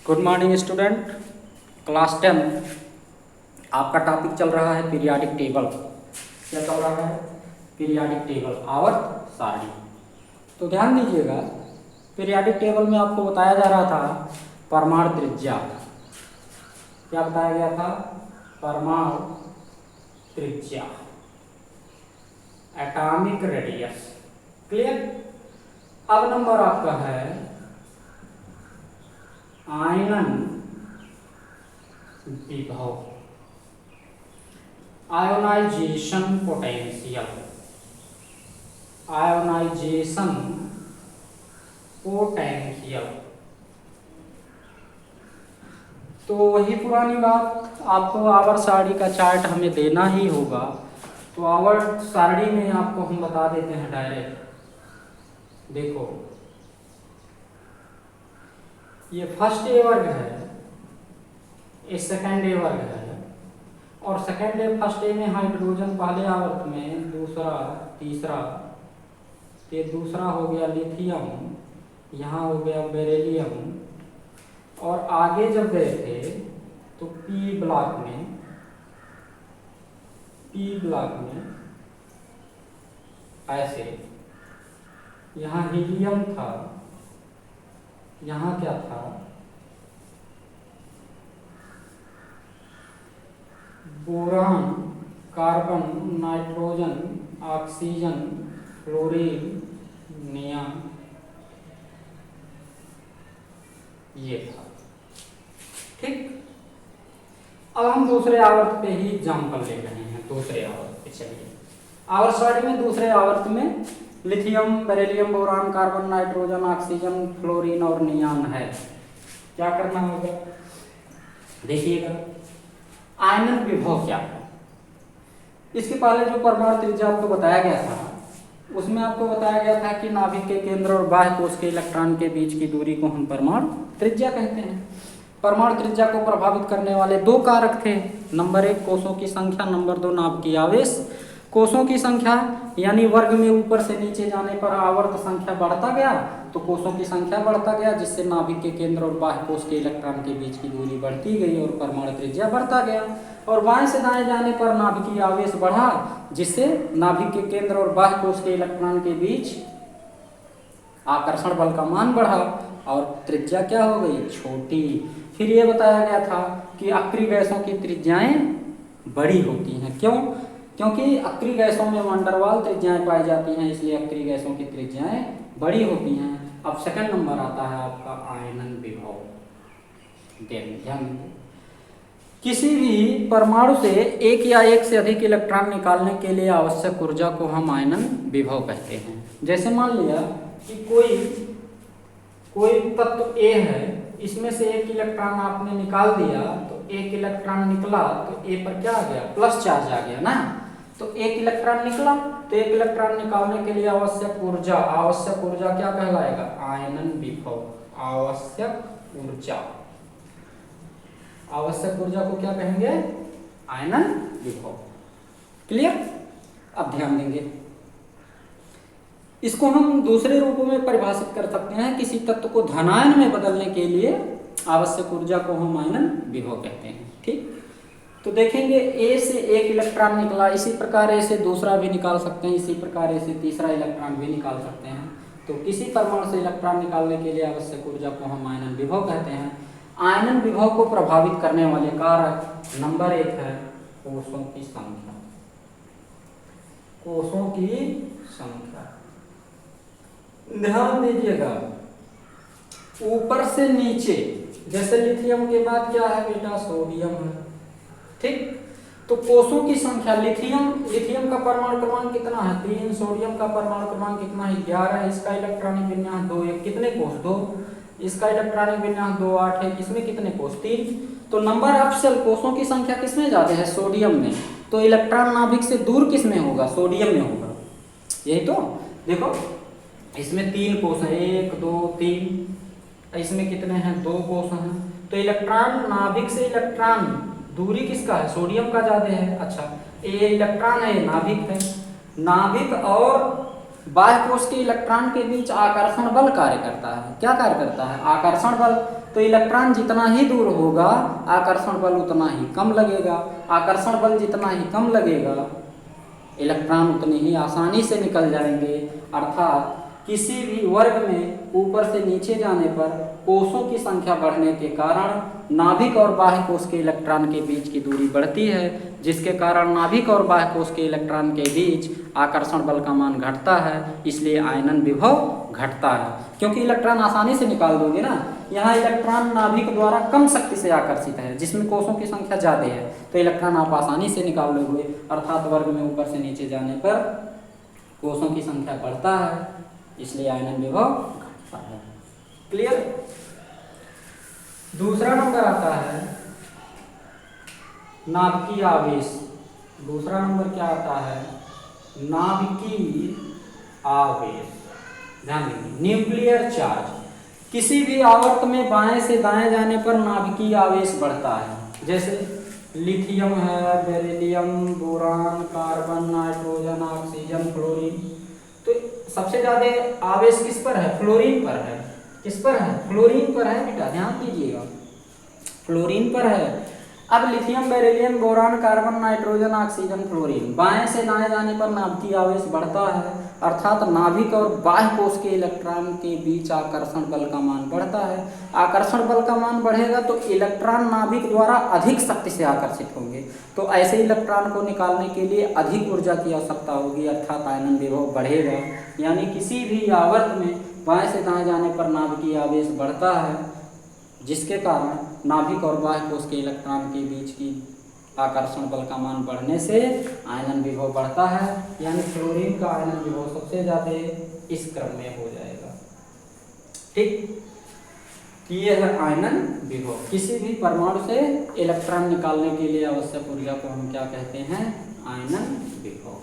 Good morning student. Class 10 आपका topic चल रहा है पीरियाडिक टेबल। क्या चल रहा है? पीरियाडिक टेबल, आवर्त सारणी। तो ध्यान दीजिएगा, पीरियाडिक टेबल में आपको बताया जा रहा था परमाणु त्रिज्या। क्या बताया गया था? परमाणु त्रिज्या, एटॉमिक रेडियस। क्लियर? अब नंबर आपका है आयनन विभव, आयोनाइजेशन पोटेंशियल। Ionization potential. तो वही पुरानी बात, आपको आवर्त सारणी का चार्ट हमें देना ही होगा। तो आवर्त सारणी में आपको हम बता देते हैं डायरेक्ट। देखो, ये फर्स्ट ए वर्ग है, ये सेकेंड ए वर्ग है, और सेकेंड ए फर्स्ट ए में हाइड्रोजन पहले आवर्त में, दूसरा तीसरा, ये दूसरा हो गया लिथियम, यहाँ हो गया बेरिलियम, और आगे जब गए थे तो पी ब्लॉक में ऐसे, यहाँ हीलियम था, यहाँ क्या था? Boron, carbon, nitrogen, oxygen, fluorine, neon, ये था। ठीक, अब हम दूसरे आवर्त पे ही एग्जाम्पल ले रहे हैं। दूसरे आवर्त पे चलिए, आवर्त सारणी में दूसरे आवर्त में lithium, beryllium, boron, carbon, nitrogen, oxygen, fluorine और नियॉन है। क्या करना होगा? देखिएगा, आयनन विभव क्या है। इसके पहले जो परमाणु त्रिज्या आपको बताया गया था, उसमें आपको बताया गया था कि नाभिक के केंद्र और बाह्य कोश के इलेक्ट्रॉन के बीच की दूरी को हम परमाणु त्रिज्या कहते हैं। परमाणु त्रिज्या को प्रभावित करने वाले दो कारक थे। नंबर 1 कोषों की संख्या, नंबर 2 नाभिकीय आवेश। कोषों की संख्या यानी वर्ग में ऊपर से नीचे जाने पर आवर्त संख्या बढ़ता गया, तो कोषों की संख्या बढ़ता गया, जिससे नाभिक के केंद्र और बाह्य कोश के इलेक्ट्रॉन के बीच की दूरी बढ़ती गई और परमाणु त्रिज्या बढ़ता गया। और बाएं से दाएं जाने पर नाभिकीय आवेश बढ़ा, जिससे नाभिक के केंद्र और बाह्य कोश के इलेक्ट्रॉन के बीच आकर्षण बल का मान बढ़ा और त्रिज्या क्या हो गई? छोटी। फिर ये बताया गया था कि अक्रिय गैसों की त्रिज्याएं बड़ी होती हैं। क्यों? क्योंकि अक्रिय गैसों में वैन डर वाल त्रिज्याएं पाई जाती हैं, इसलिए अक्रिय गैसों की त्रिज्याएं बड़ी होती हैं। अब सेकंड नंबर आता है आपका आयनन विभव। ध्यान दीजिए, किसी भी परमाणु से एक या एक से अधिक इलेक्ट्रॉन निकालने के लिए आवश्यक ऊर्जा को हम आयनन विभव कहते हैं। जैसे मान लिया कि कोई तत्व ए है, इसमें से एक इलेक्ट्रॉन आपने निकाल दिया, तो एक इलेक्ट्रॉन निकला तो ए पर क्या आ गया? प्लस चार्ज आ गया ना। तो एक इलेक्ट्रॉन निकला, तो एक इलेक्ट्रॉन निकालने के लिए आवश्यक ऊर्जा क्या कहलाएगा? आयनन विभव। आवश्यक ऊर्जा को क्या कहेंगे? आयनन विभव। क्लियर? अब ध्यान देंगे, इसको हम दूसरे रूपों में परिभाषित कर सकते हैं। किसी तत्व को धनायन में बदलने के लिए आवश्यक ऊर्जा को हम आयनन विभव कहते हैं। ठीक, तो देखेंगे ए से एक इलेक्ट्रॉन निकला, इसी प्रकार ए से दूसरा भी निकाल सकते हैं, इसी प्रकार ए से तीसरा इलेक्ट्रॉन भी निकाल सकते हैं। तो किसी परमाणु से इलेक्ट्रॉन निकालने के लिए आवश्यक ऊर्जा को हम आयनन विभव कहते हैं। आयनन विभव को प्रभावित करने वाले कारक नंबर 1 है कोषों की संख्या। कोषों की संख्या, ध्यान दीजिएगा, ऊपर से नीचे, जैसे लिथियम के बाद क्या है बेटा? सोडियम है। ठीक, तो कोषों की संख्या, लिथियम का परमाणु क्रमांक कितना है? 3। सोडियम का परमाणु क्रमांक कितना है? 11। इसका इलेक्ट्रॉनिक विन्यास 2। कितने कोष? 2। इसका इलेक्ट्रॉनिक विन्यास 2 8 है। इसमें कितने कोष? 3। तो नंबर ऑफ शेल, कोषों की संख्या किसमें ज्यादा है? सोडियम में। तो इलेक्ट्रॉन नाभिक से दूर किसमें होगा? सोडियम में होगा। यही तो देखो, इसमें 3 कोष हैं, 1 2 3। इसमें कितने हैं? 2 कोष हैं। तो इलेक्ट्रॉन नाभिक से इलेक्ट्रॉन दूरी किसका है? सोडियम का ज्यादा है। अच्छा, ये इलेक्ट्रॉन है, नाभिक है। नाभिक और बाह्य कोश के इलेक्ट्रॉन के बीच आकर्षण बल कार्य करता है। क्या कार्य करता है? आकर्षण बल। तो इलेक्ट्रॉन जितना ही दूर होगा आकर्षण बल उतना ही कम लगेगा, आकर्षण बल जितना ही कम लगेगा इलेक्ट्रॉन उतने ही आसानी से निकल जाएंगे। अर्थात किसी भी वर्ग में ऊपर से नीचे जाने पर कोषों की संख्या बढ़ने के कारण नाभिक और बाह्य कोश के इलेक्ट्रॉन के बीच की दूरी बढ़ती है, जिसके कारण नाभिक और बाह्य कोश के इलेक्ट्रॉन के बीच आकर्षण बल का मान घटता है, इसलिए आयनन विभव घटता है। क्योंकि इलेक्ट्रॉन आसानी से निकाल दोगे ना, यहाँ इलेक्ट्रॉन नाभिक द्वारा कम शक्ति से आकर्षित है जिसमें कोषों की संख्या ज़्यादा है, तो इलेक्ट्रॉन आप आसानी से निकाल लोगे। अर्थात वर्ग में ऊपर से नीचे जाने पर कोषों की संख्या बढ़ता है, इसलिए आयनन विभव घटता है। क्लियर? दूसरा नंबर आता है नाभिकीय आवेश। दूसरा नंबर क्या आता है? नाभिकीय आवेश। ध्यान देंगे, न्यूक्लियर चार्ज। किसी भी आवर्त में बाएं से दाएं जाने पर नाभिकीय आवेश बढ़ता है। जैसे लिथियम है, beryllium, boron, carbon, nitrogen, oxygen, fluorine. तो सबसे ज्यादा आवेश किस पर है? फ्लोरीन पर है। किस पर है? फ्लोरीन पर है बेटा, ध्यान दीजिएगा, फ्लोरीन पर है। अब lithium, beryllium, boron, carbon, nitrogen, oxygen, fluorine, बाएं से दाएं जाने पर नाभिकीय आवेश बढ़ता है। अर्थात नाभिक और बाह्य कोश के इलेक्ट्रॉन के बीच आकर्षण बल का मान बढ़ता है। आकर्षण बल का मान बढ़ेगा तो इलेक्ट्रॉन नाभिक द्वारा अधिक शक्ति से आकर्षित होंगे, तो ऐसे इलेक्ट्रॉन को निकालने के लिए अधिक ऊर्जा की आवश्यकता होगी, अर्थात आयनन विभव बढ़ेगा। यानी किसी भी आवर्त में बाएं से दाएं जाने पर नाभिकीय आवेश बढ़ता है, जिसके कारण नाभिक और बाह्य कोश के इलेक्ट्रॉन के बीच की आकर्षण बल का मान बढ़ने से आयनन विभव बढ़ता है। यानी फ्लोरीन का आयनन विभव सबसे ज्यादा इस क्रम में हो जाएगा। ठीक, ये है आयनन विभव। किसी भी परमाणु से इलेक्ट्रॉन निकालने के लिए आवश्यक ऊर्जा को हम क्या कहते हैं? आयनन विभव।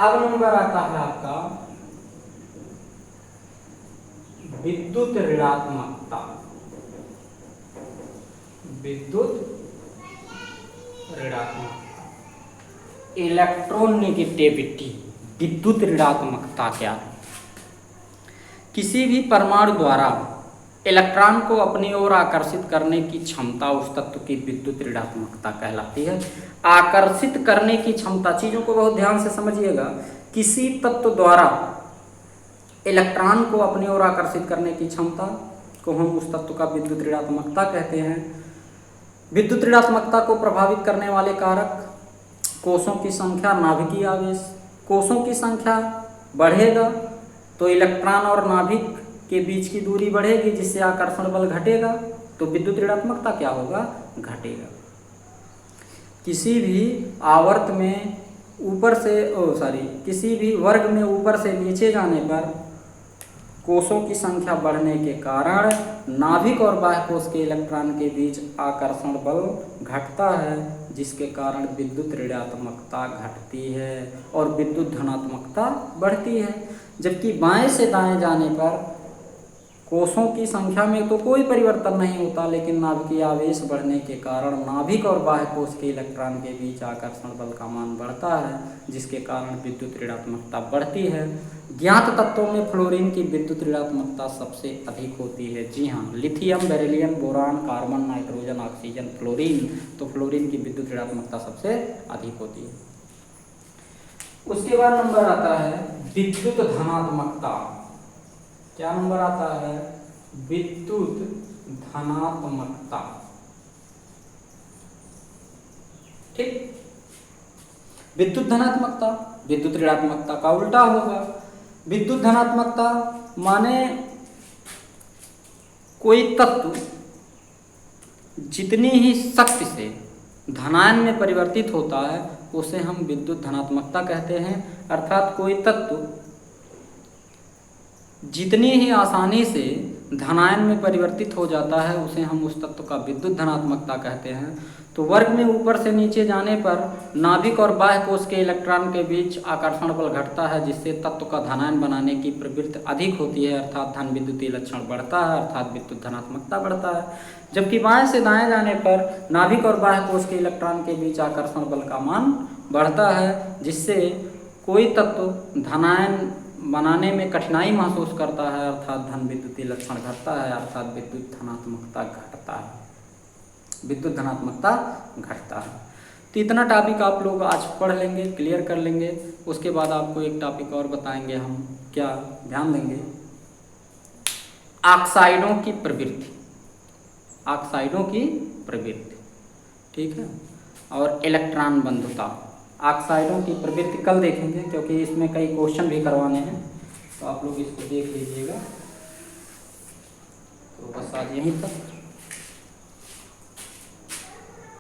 अब नंबर आता है आपका विद्युत ऋणात्मकता। विद्युत ऋणात्मकता, इलेक्ट्रोनेगेटिविटी। विद्युत ऋणात्मकता क्या है? किसी भी परमाणु द्वारा इलेक्ट्रॉन को अपनी ओर आकर्षित करने की क्षमता उस तत्व की विद्युत ऋणात्मकता कहलाती है। आकर्षित करने की क्षमता, चीजों को बहुत ध्यान से समझिएगा। किसी तत्व द्वारा इलेक्ट्रॉन को अपनी ओर आकर्षित करने की क्षमता को हम उस तत्व का विद्युत ऋणात्मकता कहते हैं। विद्युत ऋणात्मकता को प्रभावित करने वाले कारक कोषों की संख्या, नाभिकीय आवेश। कोषों की संख्या बढ़ेगा तो इलेक्ट्रॉन और नाभिक के बीच की दूरी बढ़ेगी, जिससे आकर्षण बल घटेगा, तो विद्युत ऋणात्मकता क्या होगा? घटेगा। किसी भी आवर्त में ऊपर से किसी भी वर्ग में ऊपर से नीचे जाने पर कोषों की संख्या बढ़ने के कारण नाभिक और बाह्य कोश के इलेक्ट्रॉन के बीच आकर्षण बल घटता है, जिसके कारण विद्युत ऋणात्मकता घटती है और विद्युत धनात्मकता बढ़ती है। जबकि बाएं से दाएं जाने पर कोषों की संख्या में तो कोई परिवर्तन नहीं होता, लेकिन नाभिकीय आवेश बढ़ने के कारण नाभिक और बाह्य कोश के इलेक्ट्रॉन के बीच आकर्षण बल का मान बढ़ता है, जिसके कारण विद्युत ऋणात्मकता बढ़ती है। ज्ञात तत्वों में फ्लोरीन की विद्युत ऋणात्मकता सबसे अधिक होती है। जी हाँ, lithium, beryllium, boron, carbon, nitrogen, oxygen, fluorine, तो फ्लोरीन की विद्युत ऋणात्मकता सबसे अधिक होती है। उसके बाद नंबर आता है विद्युत धनात्मकता। क्या नंबर आता है? विद्युत धनात्मकता। ठीक, विद्युत धनात्मकता विद्युत ऋणात्मकता का उल्टा होगा। विद्युत धनात्मकता माने कोई तत्व जितनी ही शक्ति से धनायन में परिवर्तित होता है उसे हम विद्युत धनात्मकता कहते हैं। अर्थात कोई तत्व जितनी ही आसानी से धनायन में परिवर्तित हो जाता है उसे हम उस तत्व का विद्युत धनात्मकता कहते हैं। तो वर्ग में ऊपर से नीचे जाने पर नाभिक और बाह्य कोश के इलेक्ट्रॉन के बीच आकर्षण बल घटता है, जिससे तत्व का धनायन बनाने की प्रवृत्ति अधिक होती है, अर्थात धन विद्युतीय लक्षण बढ़ता है, अर्थात विद्युत धनात्मकता बढ़ता है। जबकि बाएं से दाएं जाने पर नाभिक और बाह्य कोश के इलेक्ट्रॉन के बीच आकर्षण बल का मान बढ़ता है, जिससे कोई तत्व धनायन बनाने में कठिनाई महसूस करता है, अर्थात धन विद्युतीय लक्षण घटता है, अर्थात विद्युत धनात्मकता घटता है, विद्युत धनात्मकता घटता है। तो इतना टॉपिक आप लोग आज पढ़ लेंगे, क्लियर कर लेंगे। उसके बाद आपको एक टॉपिक और बताएंगे हम, क्या ध्यान देंगे, ऑक्साइडों की प्रवृत्ति, ऑक्साइडों की प्रवृत्ति, ठीक है, और इलेक्ट्रॉन बंधुता। ऑक्साइडों की प्रवृत्ति कल देखेंगे, क्योंकि इसमें कई क्वेश्चन भी करवाने हैं, तो आप लोग इसको देख लीजिएगा। तो बस आज यहीं तक।